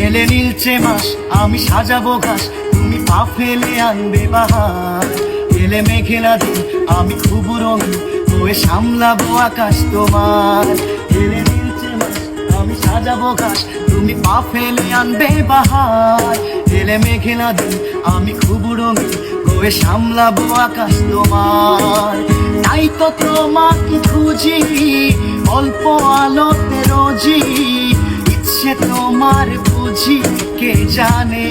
এলে নীলচে মাস আমি সাজাবো ঘাস, তুমি পা ফেলে আনবে বাহার। এলে মেঘেলা দিন আমি খুব রঙিন হয়ে সামলাবো আকাশ তোমার। এলে নীলচে মাস আমি সাজাবো ঘাস, তুমি পা ফেলে আনবে বাহার। এলে মেঘেলা দিন আমি খুব রঙিন হয়ে সামলাবো আকাশ তোমার। তাই তো তোমাকে খুঁজি অল্প আলোতে রোজি, ইচ্ছে তোমার বুঝি কে জানে।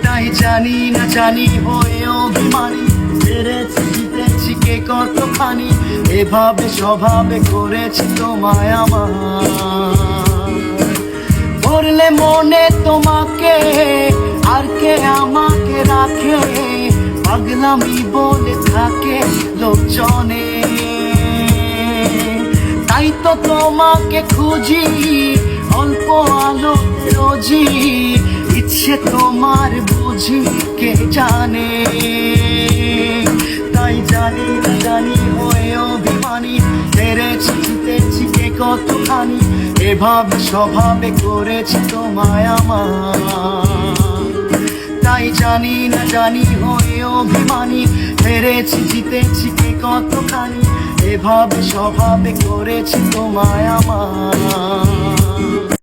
তাই জানি না জানি হয়ে অভিমানী, হেরেছি জিতেছি কে কতখানি, এভাবে স্বভাবে করেছি তোমায় আমার। পড়লে মনে তোমাকে আর কে আমাকে রাখে, পাগলামি বলে থাকে লোকজনে। তাই তো তোমাকে খুঁজি অল্প আলো রোজি, ইচ্ছে তোমার বুঝি কে জানে। তাই জানি না জানি হয়ে অভিমানী, হেরেছি জিতেছি কে কতখানি, এভাবে স্বভাবে করেছি তোমায় আমার। তাই জানি না জানি হয়ে অভিমানী, হেরেছি জিতেছি কে কতখানি, এভাবে স্বভাবে করেছি তোমায় আমার।